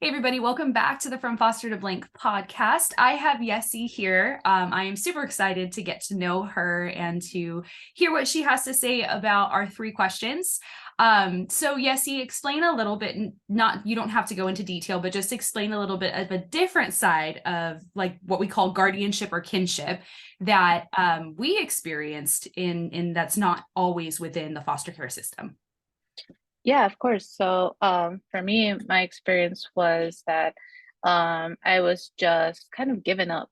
Hey everybody, welcome back to the From Foster to Blank podcast. I have Yessie here. I am super excited to get to know her and to hear what she has to say about our three questions. So Yessie, explain a little bit, not, you don't have to go into detail, but just explain a little bit of a different side of like what we call guardianship or kinship that we experienced in that's not always within the foster care system. Yeah, of course. So, for me, my experience was that I was just kind of given up,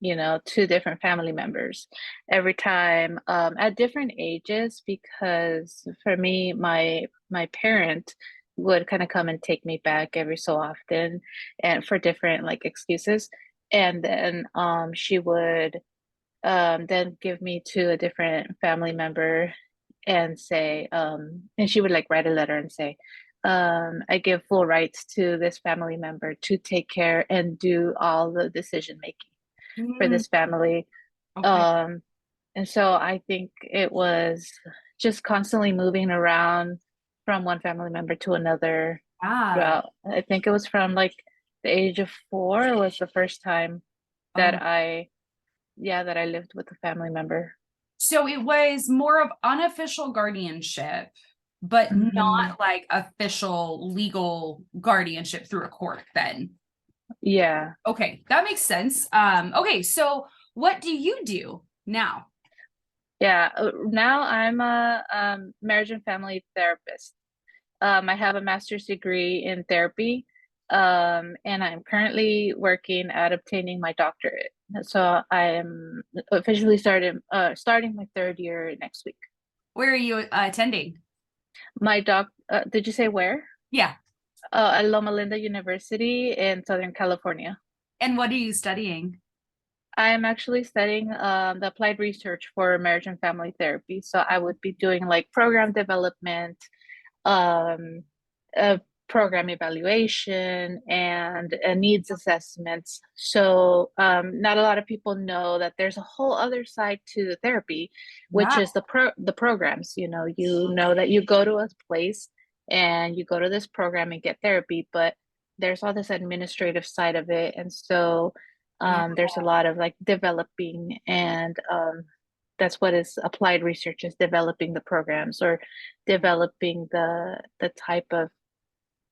to different family members every time at different ages, because for me, my parent would kind of come and take me back every so often and for different like excuses. And then she would then give me to a different family member and say, and she would like write a letter and say, I give full rights to this family member to take care and do all the decision making for Mm, this family. okay. Um, and so I think it was just constantly moving around from one family member to another Ah. throughout. I think it was from like the age of 4 was the first time Oh. that I lived with a family member. So it was more of unofficial guardianship, but Hmm. not like official legal guardianship through a court then. Yeah. Okay, that makes sense. Okay, so what do you do now? Yeah. Now I'm a marriage and family therapist. I have a master's degree in therapy, and I'm currently working at obtaining my doctorate. So I am officially starting my third year next week. Where are you attending? Did you say where? Yeah. At Loma Linda University in Southern California. And what are you studying? I'm actually studying the applied research for marriage and family therapy. So I would be doing like program development, um, program evaluation, and needs assessments. So not a lot of people know that there's a whole other side to therapy, which Yeah. is the programs. You know that you go to a place and you go to this program and get therapy, but there's all this administrative side of it, and so Yeah. there's a lot of like developing and that's what is applied research is developing the programs or developing the type of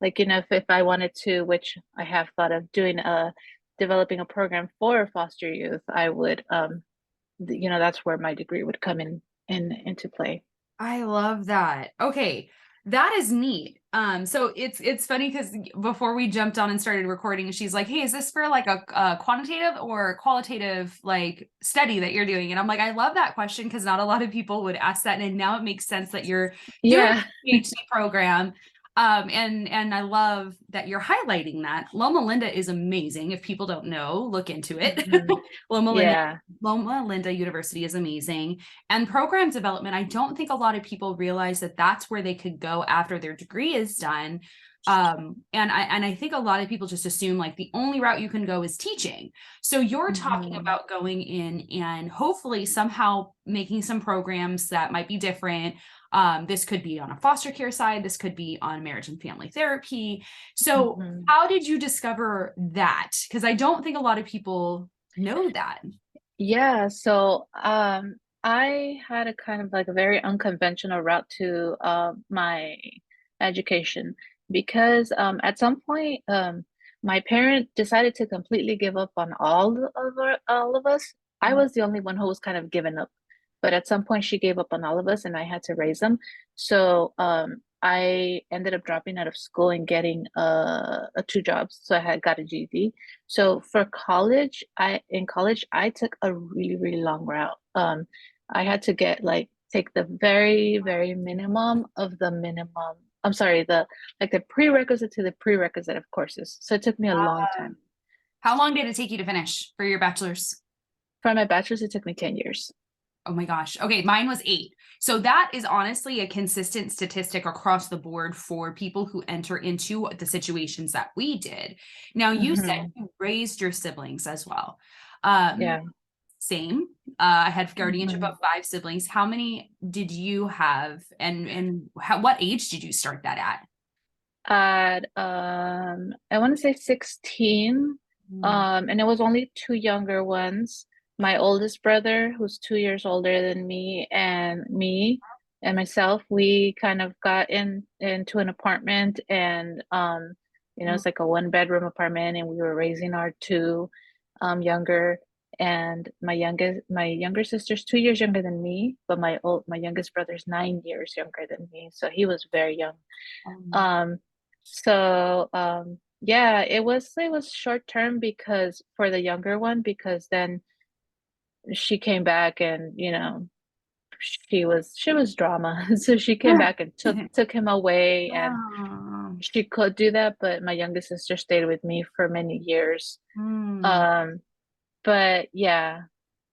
like if I wanted to, which I have thought of doing a developing a program for foster youth, I would that's where my degree would come into play. I love that. Okay, that is neat. So it's funny because before we jumped on and started recording, she's like, "Hey, is this for like a quantitative or qualitative like study that you're doing?" And I'm like, "I love that question because not a lot of people would ask that, and now it makes sense that you're doing Yeah. a PhD program." And I love that you're highlighting that. Loma Linda is amazing. If people don't know, look into it. Hmm. Loma Linda Yeah. Loma Linda University is amazing. And program development, I don't think a lot of people realize that that's where they could go after their degree is done. And I think a lot of people just assume like the only route you can go is teaching. So you're talking Hmm. about going in and hopefully somehow making some programs that might be different. This could be on a foster care side, this could be on marriage and family therapy. So Hmm. how did you discover that? Because I don't think a lot of people know that. Yeah, so I had a kind of like a very unconventional route to my education because at some point my parent decided to completely give up on all of us. I was the only one who was kind of given up, but at some point she gave up on all of us and I had to raise them. So I ended up dropping out of school and getting two jobs. So I had got a GED. So for college, I took a really, really long route. I had to get like take the very, very minimum of the minimum. I'm sorry, the prerequisite to the prerequisite of courses. So it took me a long time. How long did it take you to finish for your bachelor's? For my bachelor's, it took me 10 years. Oh my gosh. Okay, mine was 8. So that is honestly a consistent statistic across the board for people who enter into the situations that we did. Now, you said Hmm. you raised your siblings as well. Um, Yeah. Same. I had guardianship of Hmm. 5 siblings. How many did you have, and what age did you start that at? at I want to say 16. Mm. And it was only two younger ones. My oldest brother, who's 2 years older than me and myself, we kind of got into an apartment, and Mm. it's like a one bedroom apartment, and we were raising our two younger, and my younger sister's 2 years younger than me, but my youngest brother's 9 years younger than me, so he was very young. Um, Um, yeah, it was short term because for the younger one, because then she came back and she was drama. So she came back and took him away, and yeah. she could do that, but my youngest sister stayed with me for many years. Mm. Um, but yeah,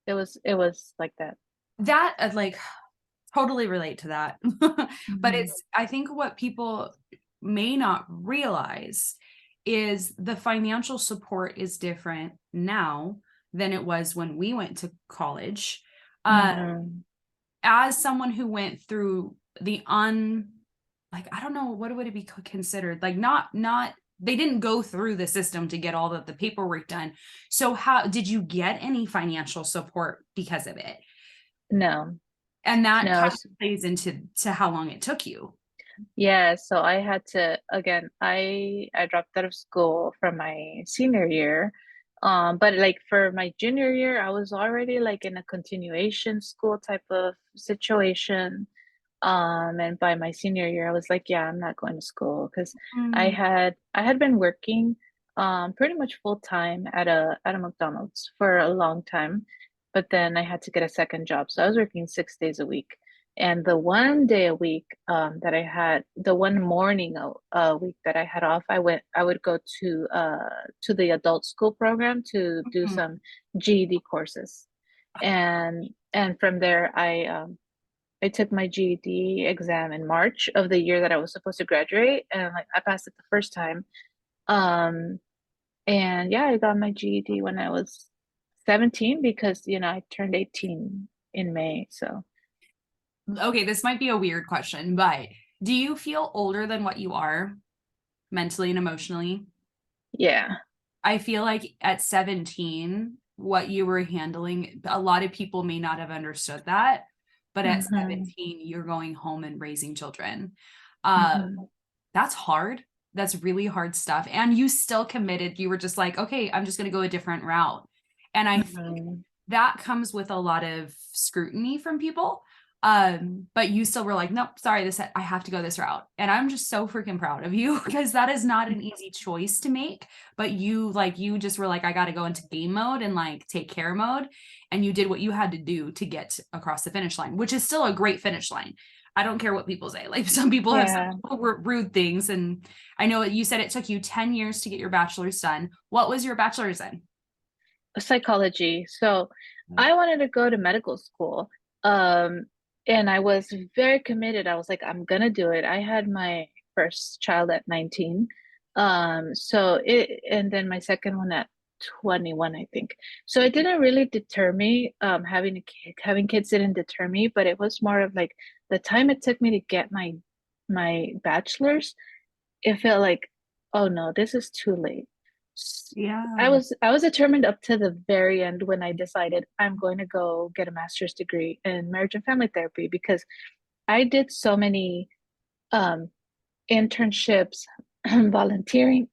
it was like that. That like totally relate to that. But Mhm. it's, I think what people may not realize is the financial support is different now than it was when we went to college. Uh, Mhm. as someone who went through the like, I don't know, what would it be considered? Like, not they didn't go through the system to get all of the paperwork done. So how did you get any financial support because of it? No, And that no. kind of plays into how long it took you. Yeah, so I had to again, I dropped out of school from my senior year. But like for my junior year, I was already like in a continuation school type of situation. And by my senior year, I was like, yeah, I'm not going to school because Mm, I had been working pretty much full time at a McDonald's for a long time, but then I had to get a second job. So I was working 6 days a week. And the one day a week that I had, the one morning a week that I had off, I would go to the adult school program to do mm. some GED courses. And from there I took my GED exam in March of the year that I was supposed to graduate, and like I passed it the first time. Um, and yeah, I got my GED when I was 17 because I turned 18 in May. So Okay, this might be a weird question, but do you feel older than what you are mentally and emotionally? yeah. I feel like at 17, what you were handling, a lot of people may not have understood that, but at Hmm. 17, you're going home and raising children. Uh, Hmm. that's hard. That's really hard stuff. And you still committed. You were just like, okay, I'm just going to go a different route. And I think Hmm. that comes with a lot of scrutiny from people. But you still were like, nope, sorry, this I have to go this route. And I'm just so freaking proud of you because that is not an easy choice to make. But you just were like, I gotta go into game mode and like take care mode. And you did what you had to do to get across the finish line, which is still a great finish line. I don't care what people say. Like some people have Yeah. rude things. And I know you said it took you 10 years to get your bachelor's done. What was your bachelor's in? Psychology. So I wanted to go to medical school. Um, and I was very committed. I was like, I'm gonna do it. I had my first child at 19. And then my second one at 21, I think. So it didn't really deter me. Having kids didn't deter me, but it was more of like the time it took me to get my bachelor's, it felt like, oh no, this is too late. Yeah. I was determined up to the very end when I decided I'm going to go get a master's degree in marriage and family therapy because I did so many um internships, volunteering,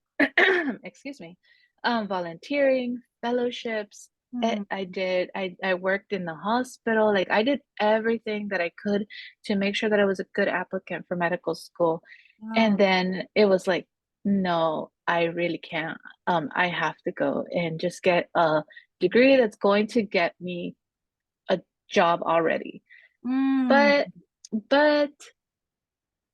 excuse me, volunteering, fellowships. Hmm. I worked in the hospital. Like I did everything that I could to make sure that I was a good applicant for medical school. And Wow. then it was like, no, I really can't. I have to go and just get a degree that's going to get me a job already. Mm. But but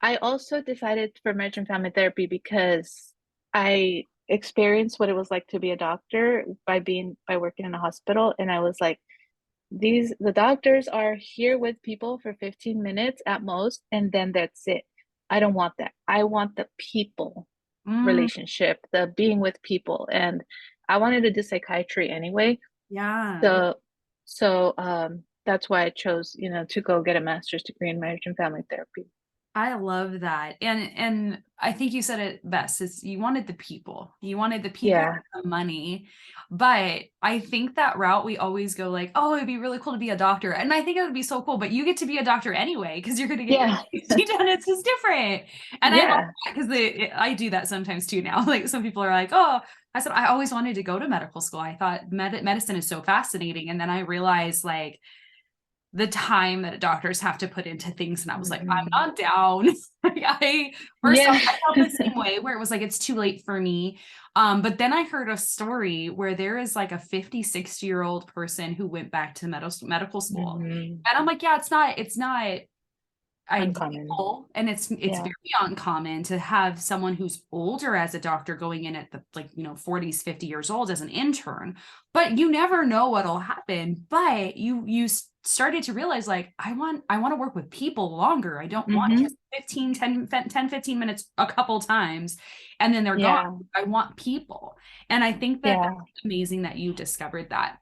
I also decided for marriage and family therapy because I experienced what it was like to be a doctor by working in a hospital, and I was like, the doctors are here with people for 15 minutes at most, and then that's it. I don't want that. I want the people Mm. relationship, the being with people, and I wanted to do psychiatry anyway. Yeah. So that's why I chose, to go get a master's degree in marriage and family therapy. I love that. And I think you said it best. Is you wanted the people. You wanted the people Yeah. and the money. But I think that route we always go like, oh, it'd be really cool to be a doctor. And I think it would be so cool, but you get to be a doctor anyway because you're going to get your Yeah. PhD done. It's just different. And I love Yeah. that because I do that sometimes too now. Like some people are like, oh, I said I always wanted to go to medical school. I thought medicine is so fascinating. And then I realized like the time that doctors have to put into things. And I was like, I'm Mhm. not down. Like I first off, Yeah. I felt the same way where it was like it's too late for me. But then I heard a story where there is like a 50, 60-year-old person who went back to medical school. Mhm. And I'm like, yeah, it's not Uncommon. ideal, and it's Yeah. very uncommon to have someone who's older as a doctor going in at the like 40s 50 years old as an intern, but you never know what'll happen. But started to realize like I want to work with people longer. I don't want Hmm. just 15 minutes a couple times and then they're gone. Yeah. I want people, and I think that Yeah. that's amazing that you discovered that.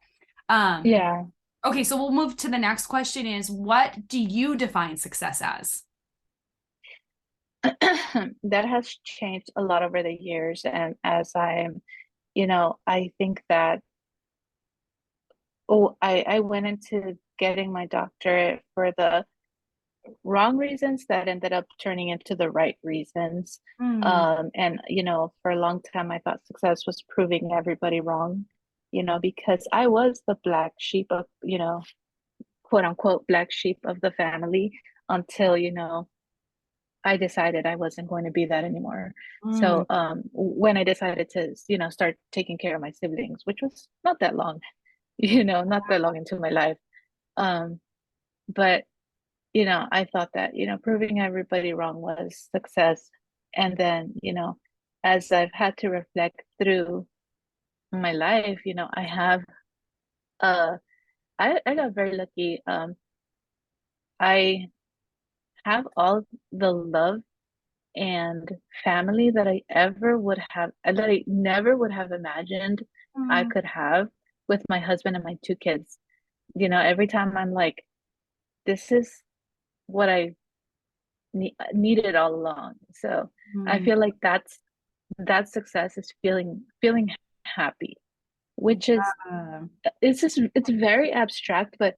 um Yeah. Okay, so we'll move to the next question is what do you define success as? That has changed a lot over the years. And as I think that, I went into getting my doctorate for the wrong reasons that ended up turning into the right reasons. Mm, And, for a long time, I thought success was proving everybody wrong, because I was the black sheep of, quote unquote, black sheep of the family until, I decided I wasn't going to be that anymore. mm, So when I decided to, start taking care of my siblings, which was not that long, not that long into my life. Um, but I thought that, proving everybody wrong was success. And then, as I've had to reflect through my life, I have uh I got very lucky. I have all the love and family that I ever would have, that I never would have imagined I mm. could have with my husband and my two kids. Every time I'm like, this is what I needed all along. So I Mm. feel like that success is feeling happy, which is Yeah. it's very abstract, but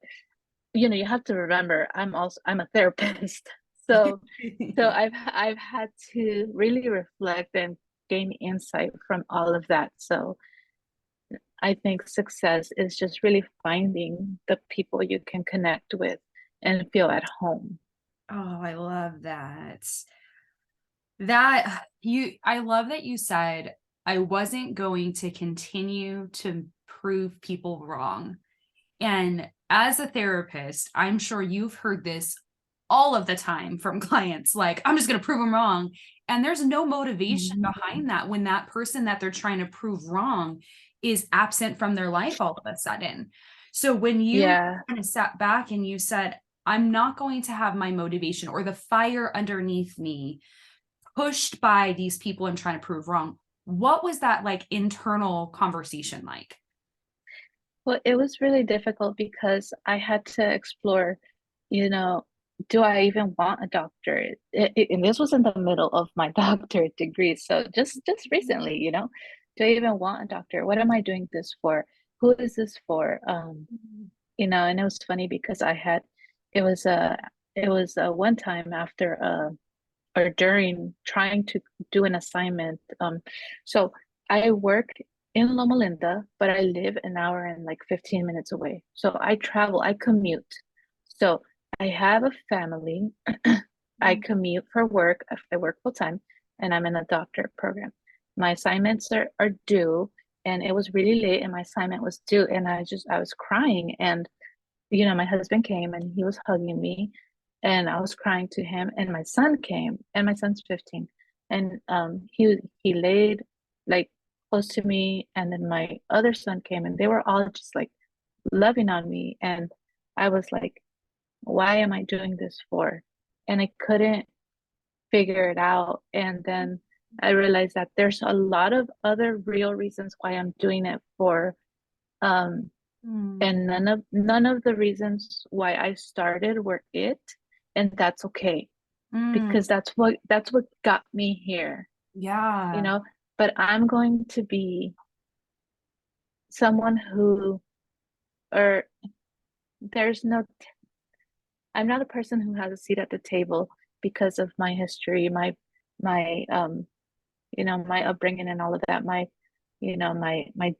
you have to remember I'm a therapist. So I've had to really reflect and gain insight from all of that. So I think success is just really finding the people you can connect with and feel at home. Oh, I love that. I love that you said I wasn't going to continue to prove people wrong. And as a therapist, I'm sure you've heard this all of the time from clients like, I'm just going to prove them wrong. And there's no motivation Mhm. behind that when that person that they're trying to prove wrong is absent from their life all of a sudden. So when you Yeah. kind of sat back and you said, I'm not going to have my motivation or the fire underneath me pushed by these people and trying to prove wrong, what was that like internal conversation like? Well, it was really difficult because I had to explore, you know, do I even want a doctorate? And this was in the middle of my doctorate degree. So just recently, do I even want a doctor? What am I doing this for? Who is this for? And it was funny because it was a one time after or during trying to do an assignment. So I work in Loma Linda, but I live an hour and like 15 minutes away. So I travel, I commute. So I have a family. I commute for work. I work full time and I'm in a doctorate program. My assignments are due and it was really late and my assignment was due and I was crying and my husband came and he was hugging me and I was crying to him and my son came and my son's 15 and he laid like close to me and then my other son came and they were all just like loving on me and I was like, why am I doing this for? And I couldn't figure it out. And then I realized that there's a lot of other real reasons why I'm doing it for. Um, Mm, and none of the reasons why I started were it, and that's okay. Mm, because that's what got me here, you yeah. know. But I'm going to be someone who, or there's no, I'm not a person who has a seat at the table because of my history, my my upbringing and all of that, my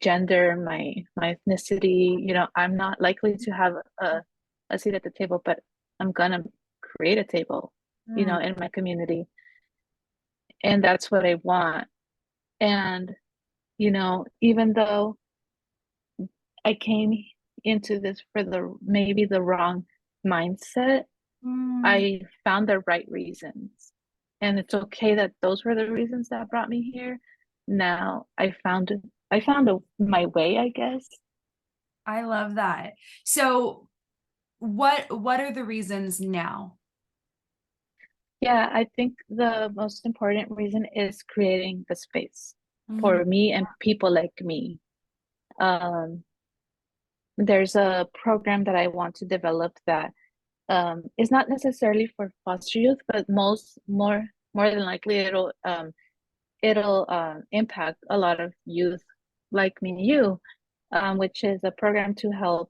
gender, my ethnicity. I'm not likely to have a seat at the table, but I'm gonna create a table, Mm, in my community, and that's what I want. And even though I came into this for maybe the wrong mindset, mm. I found the right reasons. And it's okay that those were the reasons that brought me here. Now I found my way, I guess. I love that. So what are the reasons now? Yeah, I think the most important reason is creating the space Mm, for me and people like me. Um, there's a program that I want to develop that is not necessarily for foster youth, but more than likely it'll impact a lot of youth like me and you, which is a program to help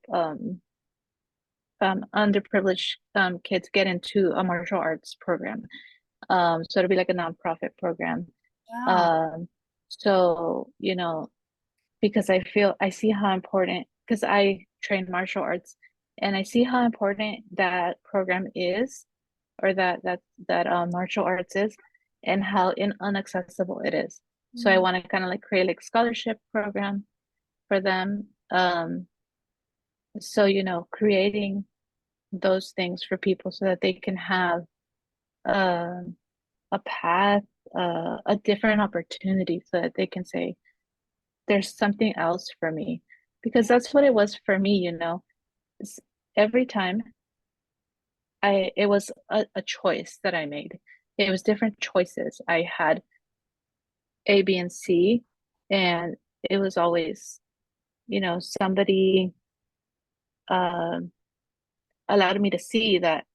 underprivileged kids get into a martial arts program. So it'll be like a nonprofit program. yeah. Um, so, because I see how important, because I train martial arts, and I see how important that program is, or that martial arts is, and how inaccessible it is. So I Mm, want to kind of like create like scholarship program for them. So creating those things for people so that they can have um a path, a different opportunity, so that they can say, "There's something else for me," because yeah. that's what it was for me. S- Every time it was a choice that I made. It was different choices. I had A, B, and C, and it was always, somebody um, allowed me to see that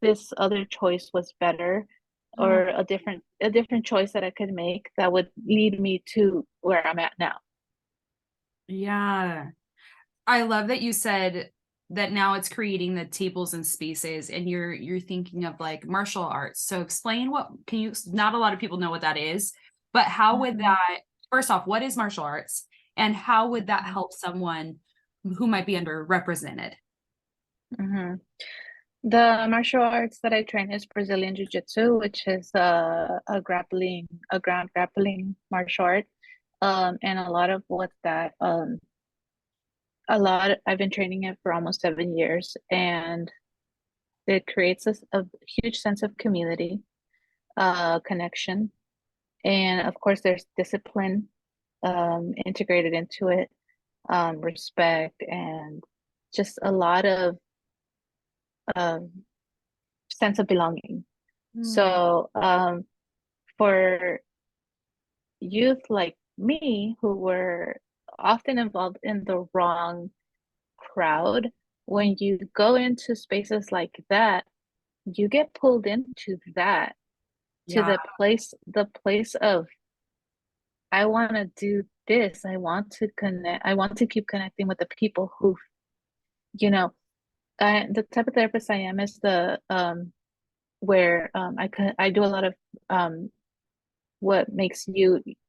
this other choice was better, Mm, or a different choice that I could make that would lead me to where I'm at now. yeah. I love that you said that now it's creating the tables and spaces and you're thinking of like martial arts. So explain what can you not a lot of people know what that is, but how would Mhm, that first off, what is martial arts and how would that mhm, help someone who might be underrepresented? mhm. The martial arts that I train is Brazilian Jiu-Jitsu, which is a ground grappling martial art. And I've been training it for almost 7 years, and it creates a huge sense of community, connection, and of course, there's discipline integrated into it, respect, and just a lot of um, sense of belonging. Mm, So, for youth like me who were often involved in the wrong crowd, mm, when you go into spaces like that, you get pulled into that, to yeah, the place of, I want to do this. I want to connect. I want to keep connecting with the people who, you know, the type of therapist I am is the where I do a lot of um what makes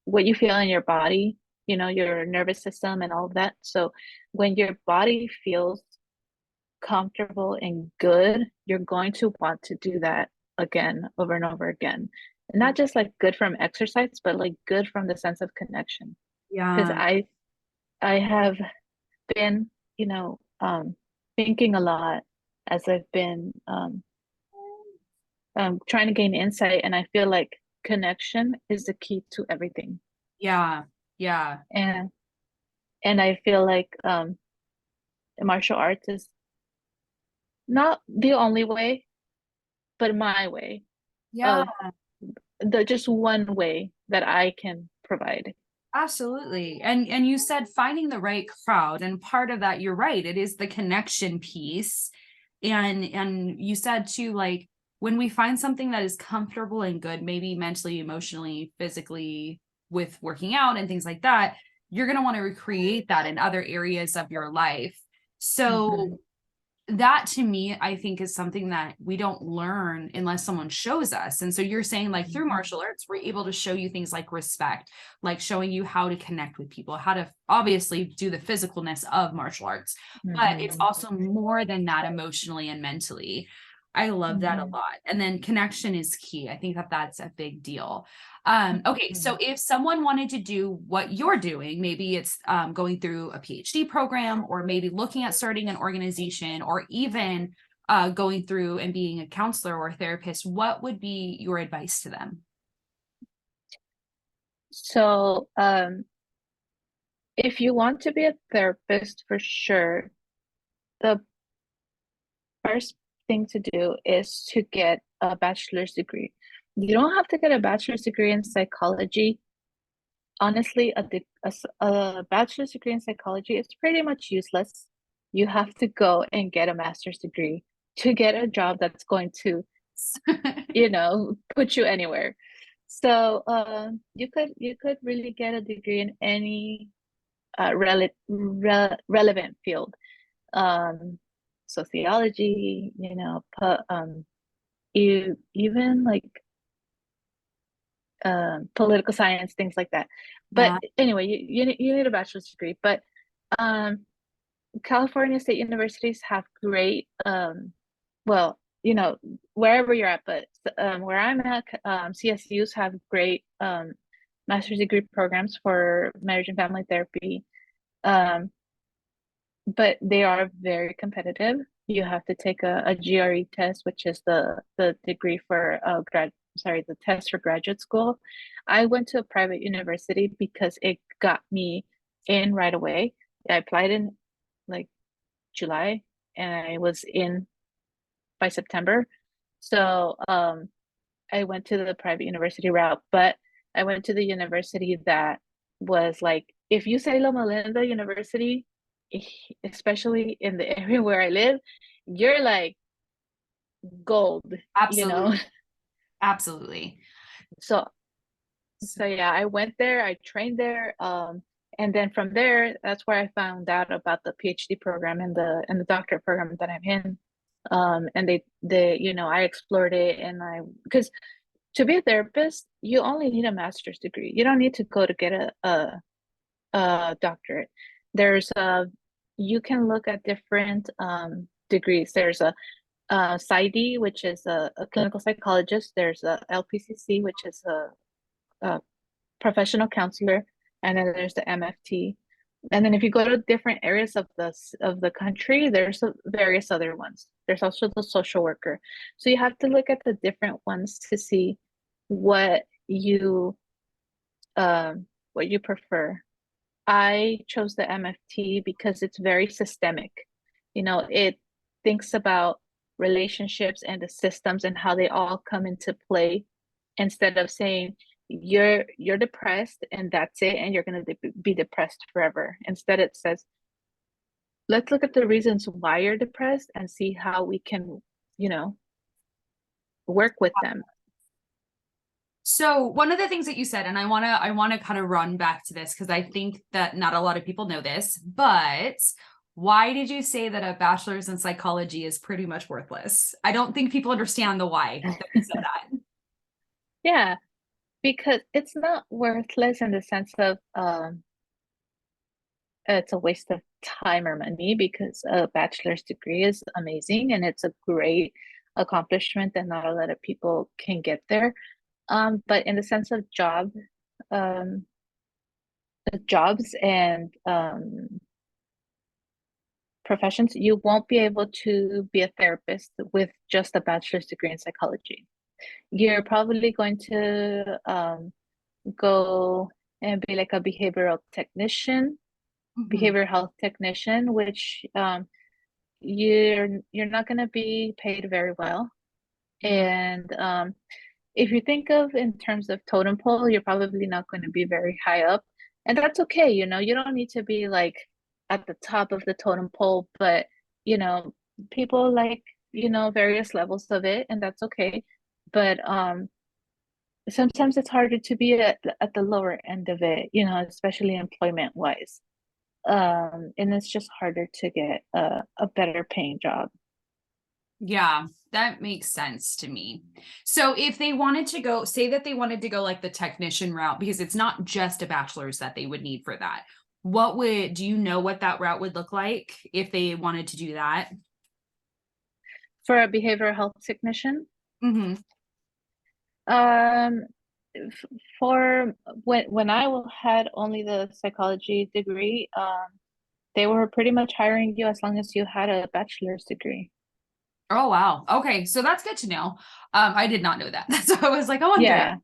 what you feel in your body, your nervous system and all of that. So when your body feels comfortable and good, you're going to want to do that again, over and over again. And not just like good from exercise, but like good from the sense of connection. Because yeah, I have been, thinking a lot as I've been trying to gain insight, and I feel like connection is the key to everything. yeah, yeah, And I feel like martial arts is not the only way, but my way yeah. of the just one way that I can provide. Absolutely. And you said finding the right crowd and part of that you're right, it is the connection piece. And you said too like when we find something that is comfortable and good, maybe mentally, emotionally, physically, with working out and things like that, you're going to want to recreate that in other areas of your life. Mhm. So that to me, I think is something that we don't learn unless someone shows us. And so you're saying like through martial arts, we're able to show you things like respect, like showing you how to connect with people, how to obviously do the physicalness of martial arts, but it's Mhm. also more than that emotionally and mentally. I love that a Mhm. lot. And then connection is key. I think that that's a big deal. Okay, so Mhm. if someone wanted to do what you're doing, maybe it's going through a PhD program, or maybe looking at starting an organization, or even going through and being a counselor or a therapist, what would be your advice to them? So, if you want to be a therapist for sure, the first thing to do is to get a bachelor's degree. You don't have to get a bachelor's degree in psychology. Honestly, a bachelor's degree in psychology is pretty much useless. You have to go and get a master's degree to get a job that's going to, put you anywhere. So, you could really get a degree in any relevant field, um, sociology, even like political science, things like that. But Yeah, anyway, you need a bachelor's degree. But um, California State universities have great, well, wherever you're at, but where I'm at, CSUs have great master's degree programs for marriage and family therapy. Um, but they are very competitive. You have to take a GRE test, which is the degree for the test for graduate school. I went to a private university because it got me in right away. I applied in like July and I was in by September. So I went to the private university route, but I went to the university that was like, if you say Loma Linda University, especially in the area where I live, you're like gold, you know? absolutely. Absolutely. So, So, so yeah, I went there, I trained there, and then from there, that's where I found out about the PhD program and the doctorate program that I'm in. And I explored it and because to be a therapist, you only need a master's degree. You don't need to go to get a doctorate. There's you can look at different degrees. There's a PsyD, which is a clinical psychologist. There's a LPCC, which is a professional counselor, and then there's the MFT. And then if you go to different areas of the country, there's various other ones. There's also the social worker. So you have to look at the different ones to see what you what you prefer. I chose the MFT because it's very systemic. It thinks about relationships and the systems and how they all come into play instead of saying you're depressed and that's it and you're going to be depressed forever. Instead it says let's look at the reasons why you're depressed and see how we can, you know, work with them. so one of the things that you said, and I want to kind of run back to this because I think that not a lot of people know this, but why did you say that a bachelor's in psychology is pretty much worthless? I don't think people understand the why that you said that. Yeah, because it's not worthless in the sense of it's a waste of time or money because a bachelor's degree is amazing and it's a great accomplishment and not a lot of people can get there. But in the sense of um, jobs and professions, you won't be able to be a therapist with just a bachelor's degree in psychology. You're probably going to go and be like a Mhm. behavioral health technician, which you're not going to be paid very well. Mm. And if you think of in terms of totem pole, you're probably not going to be very high up. And that's okay, you don't need to be like at the top of the totem pole, but you know, people like various levels of it, and that's okay. But sometimes it's harder to be at the lower end of it, especially employment wise. And it's just harder to get a better paying job. Yeah, that makes sense to me. So if they wanted to go, say that they wanted to go like the technician route, because it's not just a bachelor's that they would need for that. Do you know what that route would look like if they wanted to do that? For a behavioral health technician, Hmm. um, for when had only the psychology degree, they were pretty much hiring you as long as you had a bachelor's degree. Oh wow. Okay, so that's good to know. I did not know that. So I was like, I wonder. Yeah.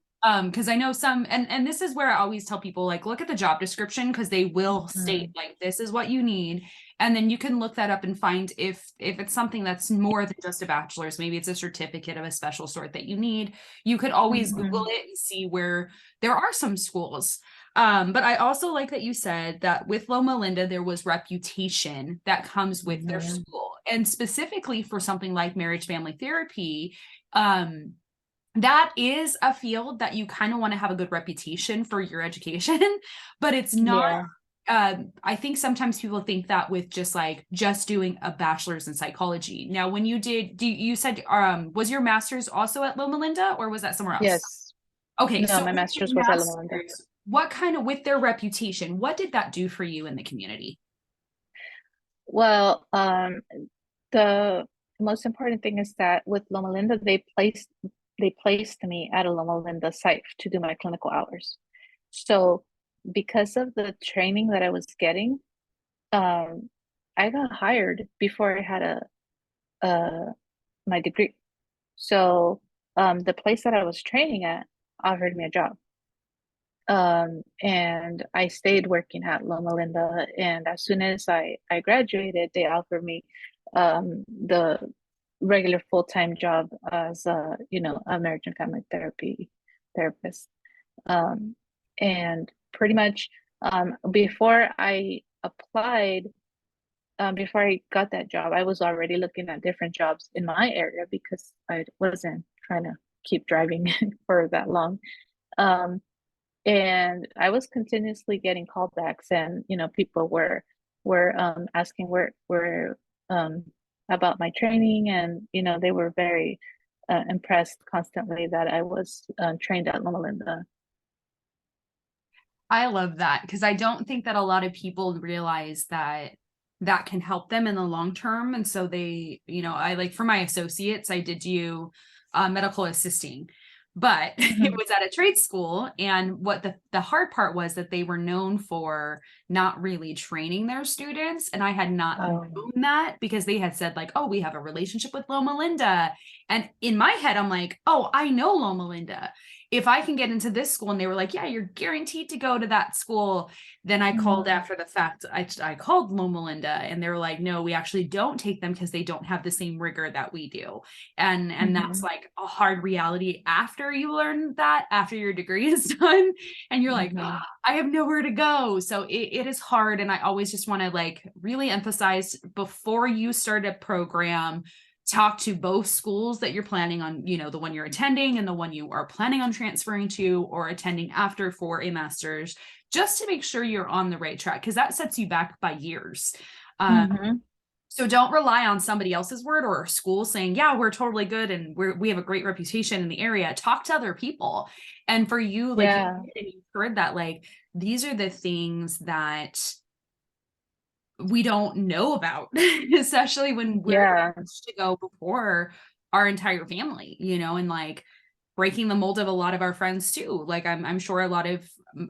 Because I know some, and this is where I always tell people like look at the job description because they will state Mm, like this is what you need, and then you can look that up and find if it's something that's more than just a bachelor's, maybe it's a certificate of a special sort that you need. You could always Google mhm, it and see where there are some schools. But I also like that you said that with Loma Linda, there was reputation that comes with their mhm. school. And specifically for something like marriage family therapy, um, that is a field that you kind of want to have a good reputation for your education, but it's not. Yeah. I think sometimes people think that with just doing a bachelor's in psychology. Now, when you said was your master's also at Loma Linda or was that somewhere else? Yes. Okay, No, so my with master's your was at Loma Linda. master's, what kind of with their reputation, what did that do for you in the community? Well, the most important thing is that with Loma Linda, they placed me at a Loma Linda site to do my clinical hours. So because of the training that I was getting, um, I got hired before I had a my degree. So the place that I was training at offered me a job. And I stayed working at Loma Linda, and as soon as I graduated, they offered me the regular full-time job as a marriage and family therapy therapist. Um, and pretty much before I applied, before I got that job, I was already looking at different jobs in my area because I wasn't trying to keep driving for that long. Um, and I was continuously getting callbacks, and people were asking where um about my training, and they were very impressed constantly that I was trained at Loma Linda. I love that because I don't think that a lot of people realize that that can help them in the long term. And so I like for my associates, I did do medical assisting, but it Hmm. was at a trade school. And what the hard part was that they were known for not really training their students. And I had not known that because they had said, like, oh, we have a relationship with Loma Linda. And in my head, I'm like, oh, I know Loma Linda if I can get into this school, and they were like, yeah, you're guaranteed to go to that school. Then I called Hmm. after the fact. I called Loma Linda and they were like, no, we actually don't take them because they don't have the same rigor that we do. And that's Hmm. like a hard reality after you learn that, after your degree is done. And you're like, oh, Hmm. I have nowhere to go. So it is hard. And I always just want to like really emphasize before you start a program, talk to both schools that you're planning on, the one you're attending and the one you are planning on transferring to or attending after for a master's, just to make sure you're on the right track because that sets you back by years. Um, Hmm. so don't rely on somebody else's word or a school saying, yeah, we're totally good and we have a great reputation in the area. Talk to other people. And for you, like Yeah. you heard that, like these are the things that we don't know about, especially when we're Yeah. to go before our entire family, and like breaking the mold of a lot of our friends too. Like I'm sure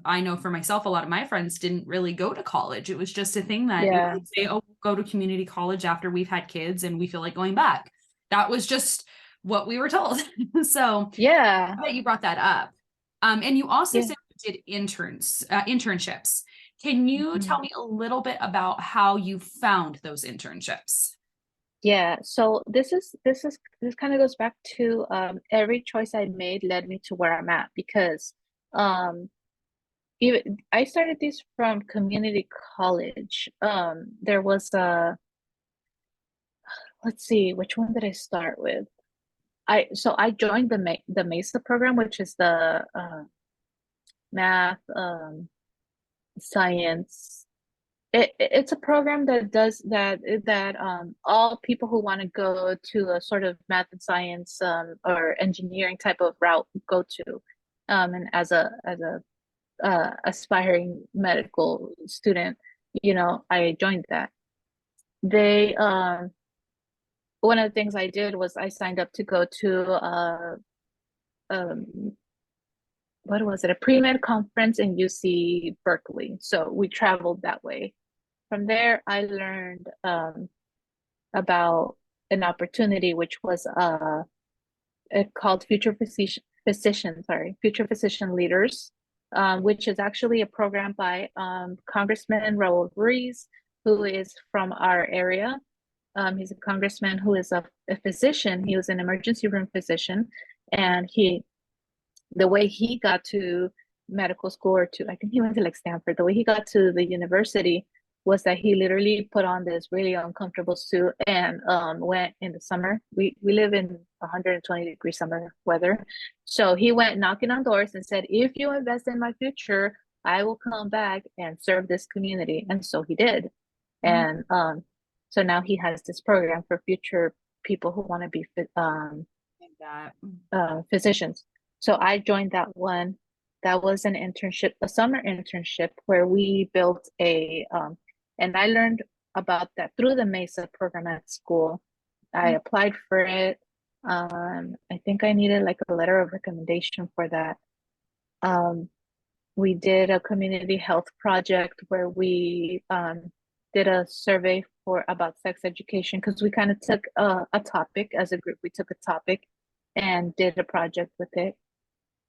I know for myself, a lot of my friends didn't really go to college. It was just a thing that Yeah. we'd say, oh, we'll go to community college after we've had kids and we feel like going back. That was just what we were told. So Yeah. that you brought that up. And you also Yeah. said you did internships. Can you Mhm. tell me a little bit about how you found those internships? Yeah, so this kind of goes back to every choice I made led me to where I'm at because um even I started this from community college. There was a let's see, which one did I start with? I joined the MESA program, which is the math, science. It's a program that does that all people who want to go to a sort of math and science or engineering type of route go to. And as a aspiring medical student, I joined that. They One of the things I did was I signed up to go to um what was it, a pre-med conference in UC Berkeley. So we traveled that way. From there, I learned about an opportunity which was it called Future Physician Leaders, which is actually a program by Congressman Raul Ruiz, who is from our area. He's a congressman who is a physician. He was an emergency room physician, and the way he got to medical school, or I think he went to like Stanford, the way he got to the university was that he literally put on this really uncomfortable suit and went in the summer. We live in 120-degree summer weather. So he went knocking on doors and said, if you invest in my future, I will come back and serve this community. And so he did. And so now he has this program for future people who want to be physicians. So I joined that one. That was an internship, a summer internship, where we built and I learned about that through the MESA program at school. I applied for it. I think I needed like a letter of recommendation for that. We did a community health project where we did a survey about sex education, because we kind of took a topic as a group. We took a topic and did a project with it.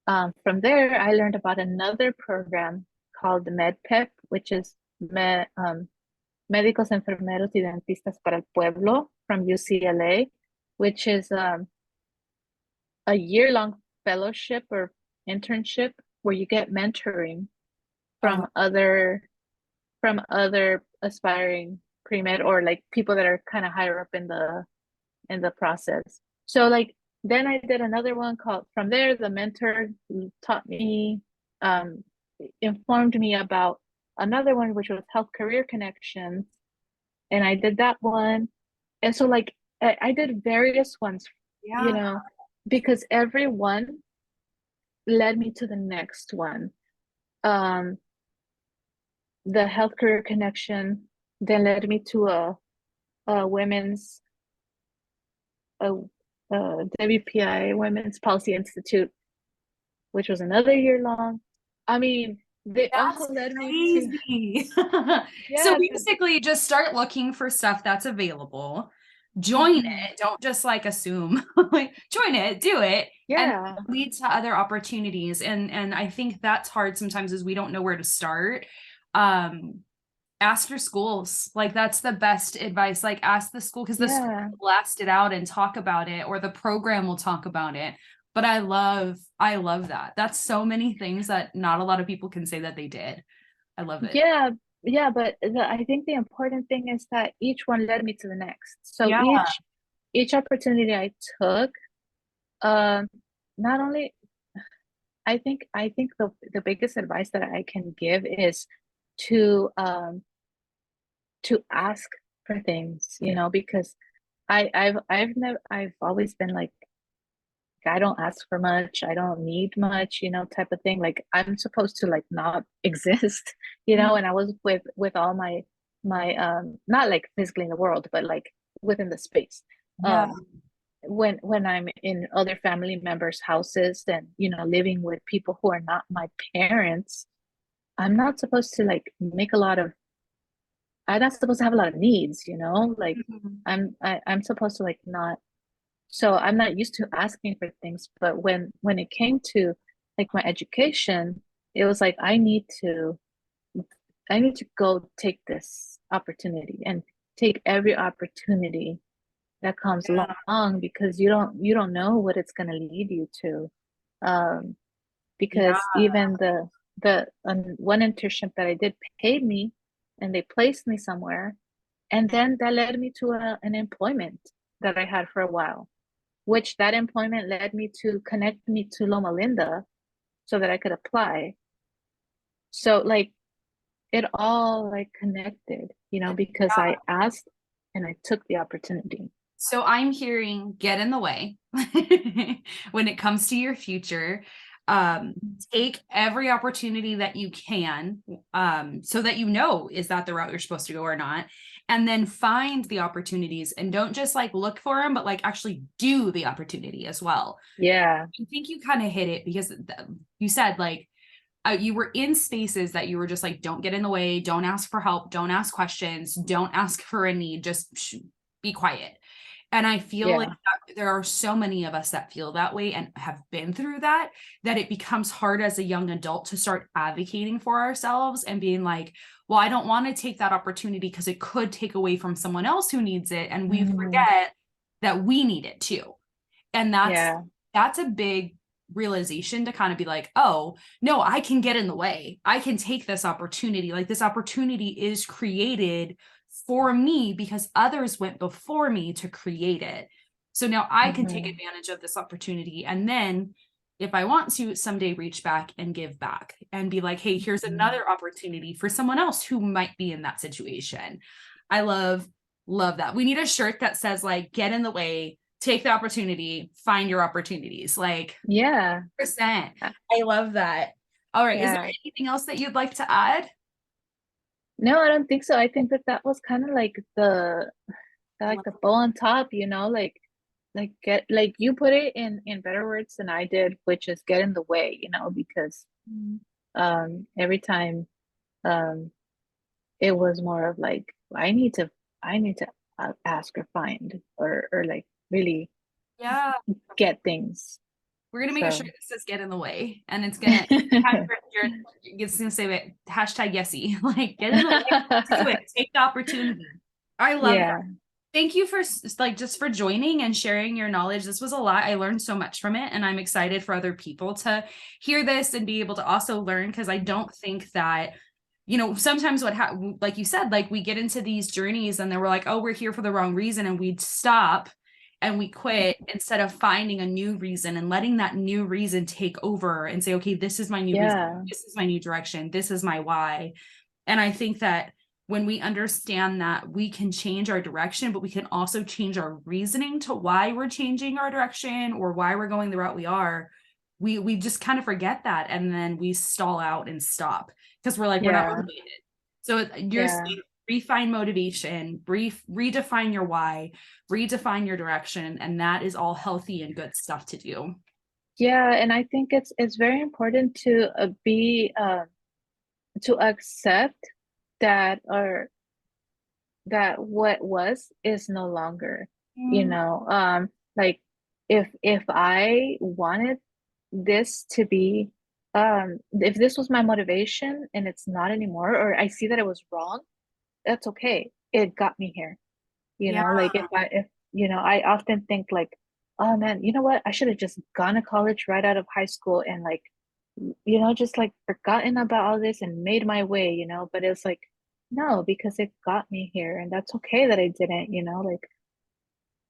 From there, I learned about another program called the MedPep, which is Médicos Enfermeros y Dentistas para el Pueblo from UCLA, which is a year-long fellowship or internship where you get mentoring from other aspiring pre-med, or like people that are kind of higher up in the process. So like then I did another one called, from there, the mentor taught me, informed me about another one, which was Health Career Connections. And I did that one. And so like I did various ones, because every one led me to the next one. The Health Career Connection then led me to a women's WPI, Women's Policy Institute, which was another year long. I mean, they also led me to So basically just start looking for stuff that's available. Join it. Don't just like assume. Like join it, do it. And lead to other opportunities. And I think that's hard sometimes, is we don't know where to start. Ask your schools. Like that's the best advice. Like ask the school, because the school will blast it out and talk about it, or the program will talk about it. But I love that. That's so many things that not a lot of people can say that they did. I love it. Yeah, but I think the important thing is that each one led me to the next. So each opportunity I took, not only, I think the biggest advice that I can give is to ask for things, because I've always been like, I don't ask for much, I don't need much, type of thing. Like I'm supposed to like not exist, and I was with all my not like physically in the world, but like within the space. When I'm in other family members' houses and living with people who are not my parents, I'm not supposed to like make a lot of I'm not supposed to have a lot of needs, like I'm supposed to like not. So I'm not used to asking for things, but when it came to like my education, it was like I need to go take this opportunity and take every opportunity that comes along, because you don't know what it's going to lead you to. Because even the one internship that I did paid me, and they placed me somewhere, and then that led me to an employment. that I had for a while, which that employment led me to connect me to Loma Linda so that I could apply. So like it all like connected, because I asked and I took the opportunity. So I'm hearing get in the way when it comes to your future. Take every opportunity that you can, so that is that the route you're supposed to go or not. And then find the opportunities and don't just like look for them, but like actually do the opportunity as well. Yeah. I think you kind of hit it because you said like you were in spaces that you were just like, don't get in the way, don't ask for help, don't ask questions, don't ask for a need, just be quiet. And I feel like there are so many of us that feel that way and have been through that, that it becomes hard as a young adult to start advocating for ourselves and being like, well, I don't want to take that opportunity because it could take away from someone else who needs it. And we forget that we need it too. And that's a big realization to kind of be like, oh, no, I can get in the way. I can take this opportunity. Like this opportunity is created for me because others went before me to create it. So now I can take advantage of this opportunity. And then if I want to someday reach back and give back and be like, hey, here's another opportunity for someone else who might be in that situation. I love that. We need a shirt that says like, get in the way, take the opportunity, find your opportunities. Like, yeah, 100%. I love that. All right. Is there anything else that you'd like to add? No, I don't think so. I think that was kind of like the bow on top, like get like you put it in better words than I did, which is get in the way, because every time it was more of like I need to ask or find or like really get things. We're gonna make a shirt that says "Get in the way," and it's gonna say it hashtag Yessie, like get in the way, do it, take the opportunity. I love that. Thank you for just for joining and sharing your knowledge. This was a lot. I learned so much from it, and I'm excited for other people to hear this and be able to also learn, because I don't think that sometimes like you said, like we get into these journeys and then we're like, oh, we're here for the wrong reason, and we'd stop and we quit instead of finding a new reason and letting that new reason take over and say, okay, this is my new reason, this is my new direction, this is my why. And I think that when we understand that, we can change our direction, but we can also change our reasoning to why we're changing our direction or why we're going the route we are. We just kind of forget that, and then we stall out and stop because we're like, we're not motivated. So you're saying refine motivation, redefine your why, redefine your direction, and that is all healthy and good stuff to do. Yeah, and I think it's very important to be to accept that that what was is no longer. Like if I wanted this to be if this was my motivation and it's not anymore, or I see that it was wrong, that's okay. It got me here. Like if I often think like, oh man, you know what? I should have just gone to college right out of high school and like, just like forgotten about all this and made my way, but it's like, no, because it got me here and that's okay that I didn't, like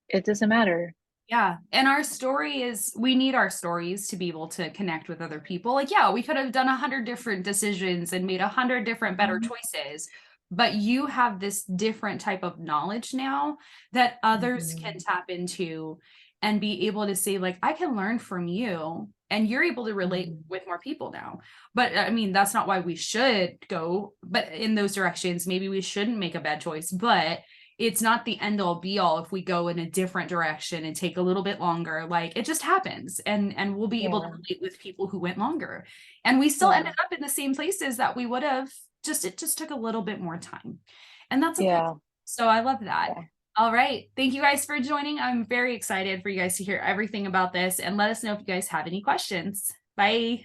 it doesn't matter. Yeah. And our story is, we need our stories to be able to connect with other people. Like, yeah, we could have done 100 different decisions and made 100 different better choices, but you have this different type of knowledge now that others can tap into and be able to say, like, I can learn from you, and you're able to relate with more people now. But I mean, that's not why we should go, but in those directions, maybe we shouldn't make a bad choice, but it's not the end all be all if we go in a different direction and take a little bit longer. Like it just happens, and we'll be able to relate with people who went longer, and we still ended up in the same places that we would have, it just took a little bit more time, and that's okay. So I love that. All right, thank you guys for joining. I'm very excited for you guys to hear everything about this, and let us know if you guys have any questions. Bye.